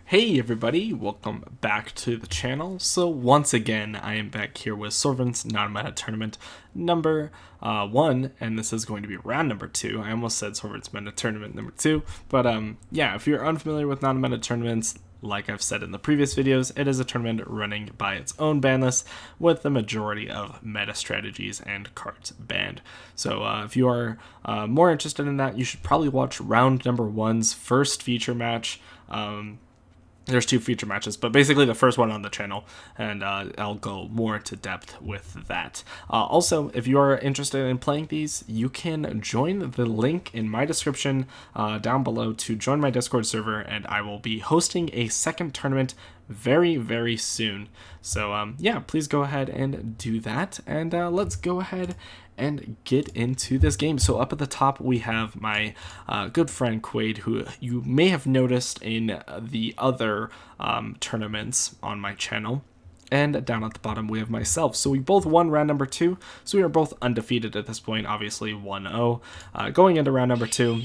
Hey everybody, welcome back to the channel. So once again, I am back here with Sorvent's non-meta tournament number 1, and this is going to be round number 2. I almost said Sorvent's meta tournament number 2, but yeah, if you're unfamiliar with non-meta tournaments, like I've said in the previous videos, it is a tournament running by its own ban list with the majority of meta strategies and cards banned. So if you are more interested in that, you should probably watch round number 1's first feature match. There's 2 feature matches, but basically the first one on the channel, and I'll go more into depth with that. Also, if you are interested in playing these, you can join the link in my description down below to join my Discord server, and I will be hosting a second tournament very, very soon. So yeah, please go ahead and do that, and let's go ahead and get into this game. So up at the top we have my good friend Quaid, who you may have noticed in the other tournaments on my channel. And down at the bottom we have myself. So we both won round number 2, so we are both undefeated at this point, obviously 1-0 going into round number 2.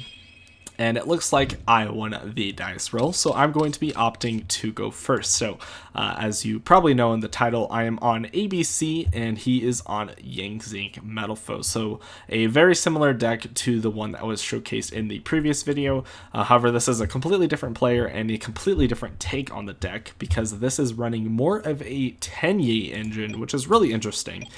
And it looks like I won the dice roll, so I'm going to be opting to go first. So, as you probably know in the title, I am on ABC, and he is on Zing Metalfoes. So, a very similar deck to the one that was showcased in the previous video. However, this is a completely different player and a completely different take on the deck, because this is running more of a Tenyi engine, which is really interesting.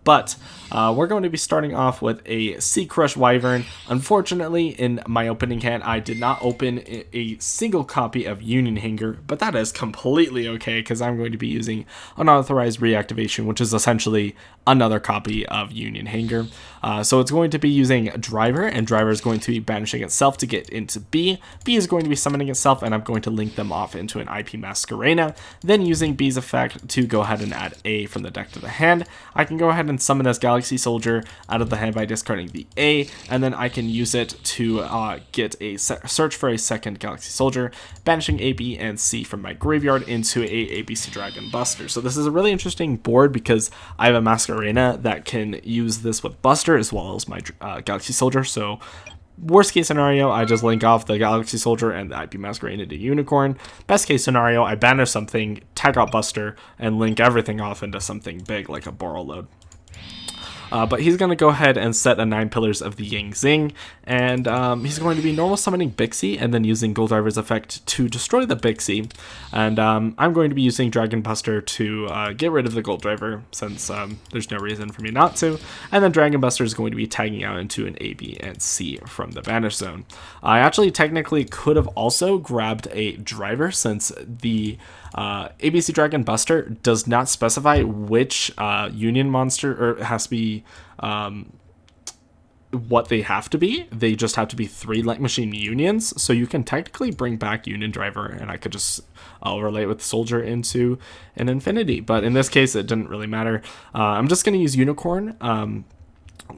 But we're going to be starting off with a Sea Crush Wyvern. Unfortunately, in my opening hand, I did not open a single copy of Union Hanger, but that is completely okay because I'm going to be using Unauthorized Reactivation, which is essentially another copy of Union Hanger. So it's going to be using Driver, and Driver is going to be banishing itself to get into B. B is going to be summoning itself, and I'm going to link them off into an IP Masquerena, then using B's effect to go ahead and add A from the deck to the hand. I can go ahead and summon this Galaxy Soldier out of the hand by discarding the A, and then I can use it to get a search for a second Galaxy Soldier, banishing A, B, and C from my graveyard into a ABC Dragon Buster. So this is a really interesting board because I have a Masquerena that can use this with Buster as well as my Galaxy Soldier. So worst case scenario, I just link off the Galaxy Soldier and the IP Masquerade into Unicorn. Best case scenario, I banish something, tag out Buster, and link everything off into something big like a Borreload. But he's going to go ahead and set a 9 Pillars of the Zing, and he's going to be normal summoning Bixie and then using Gold Driver's effect to destroy the Bixie. And I'm going to be using Dragon Buster to get rid of the Gold Driver, since there's no reason for me not to. And then Dragon Buster is going to be tagging out into an A, B, and C from the Banish Zone. I actually technically could have also grabbed a Driver, since the ABC Dragon Buster does not specify which Union monster, or it has to be what they have to be. They just have to be 3 Light Machine Unions, so you can technically bring back Union Driver, and I could just overlay it with Soldier into an Infinity. But in this case, it didn't really matter. I'm just going to use Unicorn,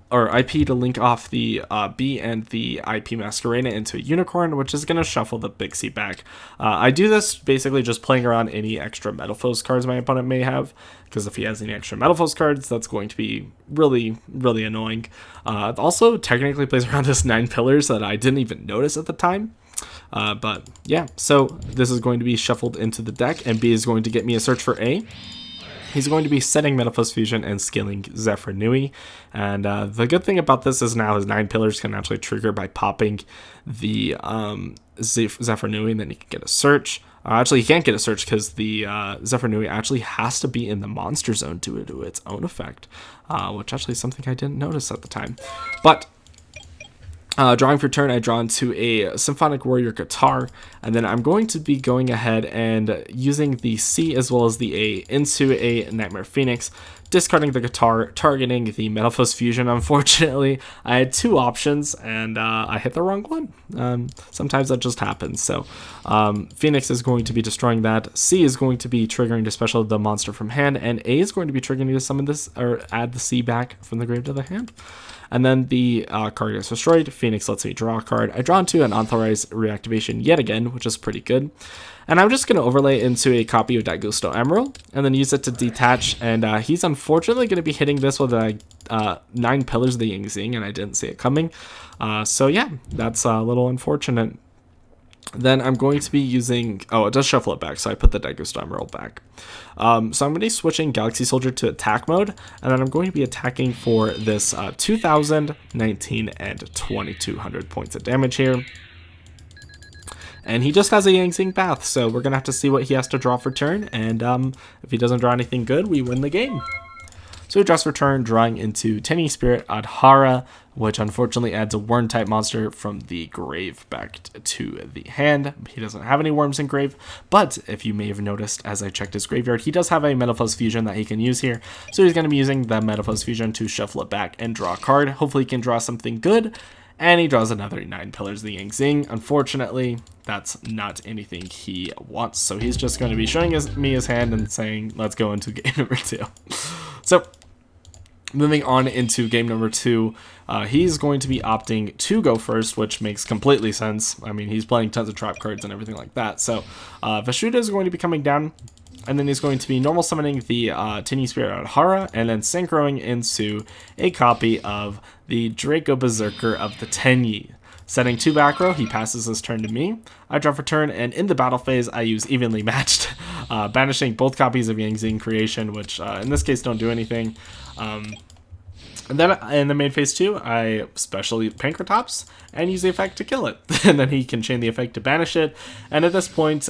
or IP, to link off the B and the IP Masquerena into a Unicorn, which is going to shuffle the Bixie back. I do this basically just playing around any extra Metalfoes cards my opponent may have, because if he has any extra Metalfoes cards, that's going to be really, really annoying. It also technically plays around this 9 Pillars that I didn't even notice at the time. But yeah, so this is going to be shuffled into the deck, and B is going to get me a search for A. He's going to be setting Metalfoes Fusion and scaling Zephyr Nui. And the good thing about this is now his 9 Pillars can actually trigger by popping the Zephyr Nui, and then he can get a search. Actually, he can't get a search because the Zephyr Nui actually has to be in the monster zone to do its own effect, which actually is something I didn't notice at the time. But drawing for turn, I draw into a Symphonic Warrior Guitar, and then I'm going to be going ahead and using the C as well as the A into a Nightmare Phoenix, discarding the guitar, targeting the Metalfoes Fusion. Unfortunately, I had 2 options, and I hit the wrong one. Sometimes that just happens. So Phoenix is going to be destroying that. C is going to be triggering to special the monster from hand, and A is going to be triggering to summon this, or add the C back from the grave to the hand. And then the card gets destroyed. Phoenix lets me draw a card. I draw into an Unauthorized Reactivation yet again, which is pretty good. And I'm just going to overlay it into a copy of Daigusto Emerald, and then use it to detach. And he's unfortunately going to be hitting this with a 9 Pillars of the Zing, and I didn't see it coming. So yeah, that's a little unfortunate. Then I'm going to be using, oh, it does shuffle it back, so I put the Daigusto Emerald back. So I'm going to be switching Galaxy Soldier to attack mode, and then I'm going to be attacking for this 2,000, 19, and 2,200 points of damage here. And he just has a Zing path, so we're going to have to see what he has to draw for turn, and if he doesn't draw anything good, we win the game. So he draws for turn, drawing into Tenyi Spirit Adhara, which unfortunately adds a worm-type monster from the grave back to the hand. He doesn't have any worms in grave, but if you may have noticed as I checked his graveyard, he does have a Metalfoes Fusion that he can use here. So he's going to be using the Metalfoes Fusion to shuffle it back and draw a card. Hopefully he can draw something good, and he draws another 9 Pillars of the Yang Zing. Unfortunately, that's not anything he wants, so he's just going to be showing me his hand and saying, let's go into game number 2. So moving on into game number 2, he's going to be opting to go first, which makes completely sense. I mean, he's playing tons of trap cards and everything like that. So Vashuda is going to be coming down, and then he's going to be normal summoning the Tenyi Spirit Adhara, and then synchroing into a copy of the Draco Berserker of the Tenyi. Setting 2 back row, he passes his turn to me. I draw for turn, and in the battle phase, I use Evenly Matched, banishing both copies of Yang Zing Creation, which in this case don't do anything. And then in the main phase 2, I special Pankratops and use the effect to kill it. And then he can chain the effect to banish it. And at this point,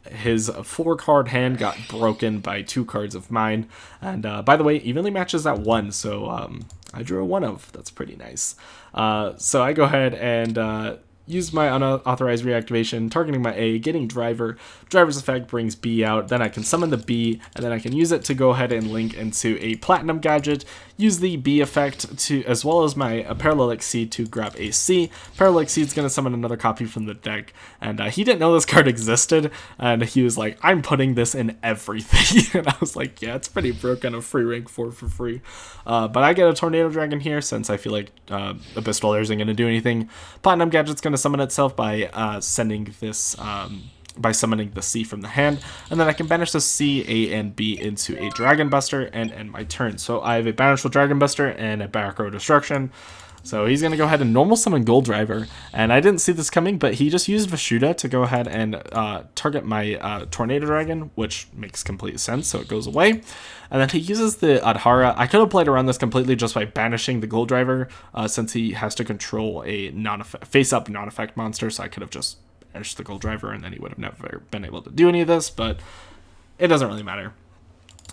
his 4-card hand got broken by 2 cards of mine. And by the way, Evenly Matches at 1, so I drew a 1 of. That's pretty nice. So I go ahead and use my unauthorized reactivation, targeting my A, getting Driver. Driver's effect brings B out, then I can summon the B, and then I can use it to go ahead and link into a Platinum Gadget, use the B effect to, as well as my Parallel Exceed to grab a C. Parallel Exceed is going to summon another copy from the deck, and he didn't know this card existed, and he was like, I'm putting this in everything, and I was like, yeah, it's pretty broken, a free rank 4 for free. But I get a Tornado Dragon here, since I feel like Abyss Dweller isn't going to do anything. Platinum Gadget's going to summon itself by sending this, by summoning the C from the hand, and then I can banish the C, A, and B into a Dragon Buster and end my turn. So I have a Banishable Dragon Buster and a back row Destruction. So he's going to go ahead and normal summon Gold Driver, and I didn't see this coming, but he just used Vashuda to go ahead and target my Tornado Dragon, which makes complete sense, so it goes away. And then he uses the Adhara. I could have played around this completely just by banishing the Gold Driver, since he has to control a face-up non-effect monster, so I could have just banished the Gold Driver, and then he would have never been able to do any of this, but it doesn't really matter.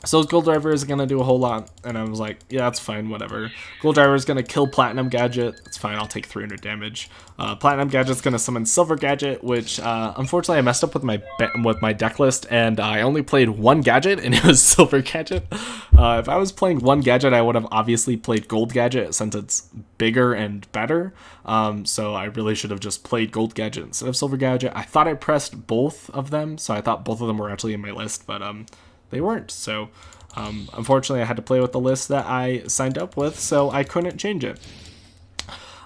So Gold Driver is going to do a whole lot, and I was like, yeah, that's fine, whatever. Gold Driver is going to kill Platinum Gadget. It's fine, I'll take 300 damage. Platinum Gadget's going to summon Silver Gadget, which unfortunately I messed up with my deck list, and I only played 1 Gadget, and it was Silver Gadget. If I was playing 1 Gadget, I would have obviously played Gold Gadget, since it's bigger and better. So I really should have just played Gold Gadget instead of Silver Gadget. I thought I pressed both of them, so I thought both of them were actually in my list, but they weren't. So unfortunately I had to play with the list that I signed up with, so I couldn't change it.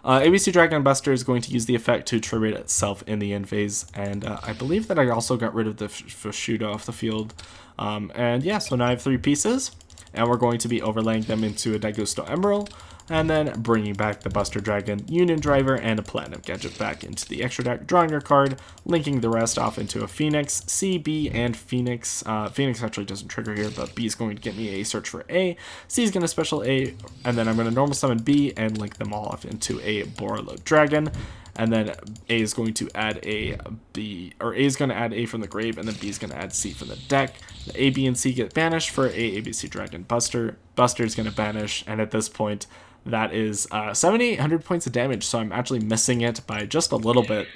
ABC Dragon Buster is going to use the effect to tribute itself in the end phase, and I believe that I also got rid of the Vashuda off the field. And yeah, so now I have 3 pieces, and we're going to be overlaying them into a Daigusto Emerald, and then bringing back the Buster Dragon, Union Driver, and a Platinum Gadget back into the extra deck, drawing your card, linking the rest off into a Phoenix, C, B, and Phoenix. Phoenix actually doesn't trigger here, but B is going to get me a search for A, C is going to special A, and then I'm going to normal summon B and link them all off into a Borreload Dragon. And then A is going to add A, B, or A is going to add A from the grave, and then B is going to add C from the deck. The A, B, and C get banished for A, ABC Dragon Buster. Buster is going to banish, and at this point, that is 7,800 points of damage, so I'm actually missing it by just a little bit.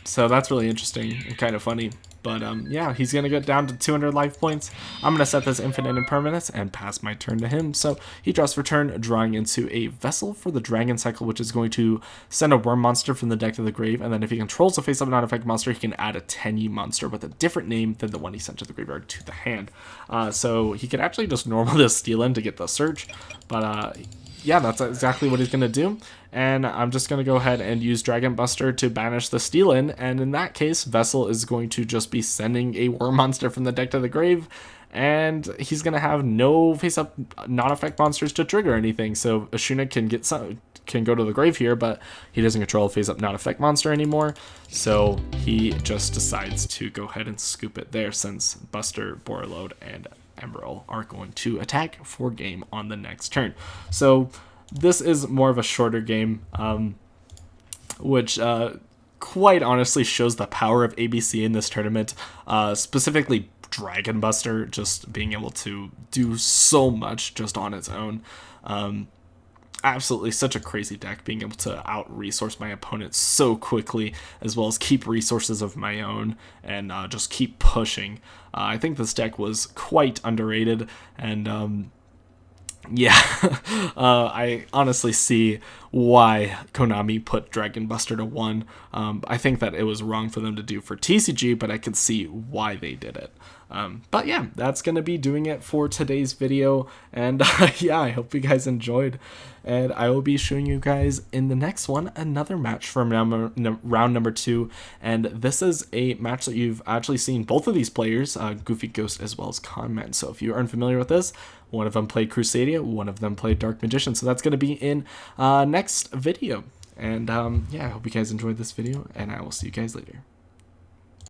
So that's really interesting and kind of funny. But yeah, he's going to get down to 200 life points. I'm going to set this infinite impermanence and pass my turn to him. So he draws for turn, drawing into a Vessel for the Dragon Cycle, which is going to send a Worm monster from the deck to the grave. And then if he controls a face-up non-effect monster, he can add a Tenyi monster with a different name than the one he sent to the graveyard to the hand. So he could actually just normal this steal in to get the search. But yeah, that's exactly what he's going to do. And I'm just going to go ahead and use Dragon Buster to banish the steal-in. And in that case, Vessel is going to just be sending a Worm monster from the deck to the grave. And he's going to have no face-up non-effect monsters to trigger anything. So Ashuna can can go to the grave here, but he doesn't control a phase up not effect monster anymore, so he just decides to go ahead and scoop it there, since Buster, Borreload, and Emerald are going to attack for game on the next turn. So this is more of a shorter game, which quite honestly shows the power of ABC in this tournament, specifically Dragon Buster just being able to do so much just on its own. Absolutely such a crazy deck, being able to out-resource my opponent so quickly, as well as keep resources of my own and just keep pushing. I think this deck was quite underrated, and yeah, I honestly see why Konami put Dragon Buster to 1. I think that it was wrong for them to do for TCG, but I could see why they did it. But yeah, that's going to be doing it for today's video, and yeah, I hope you guys enjoyed, and I will be showing you guys in the next one another match from round number 2, and this is a match that you've actually seen both of these players, Goofy Ghost as well as Conman. So if you aren't familiar with this, one of them played Crusadia, one of them played Dark Magician, so that's going to be in next video. And yeah, I hope you guys enjoyed this video, and I will see you guys later.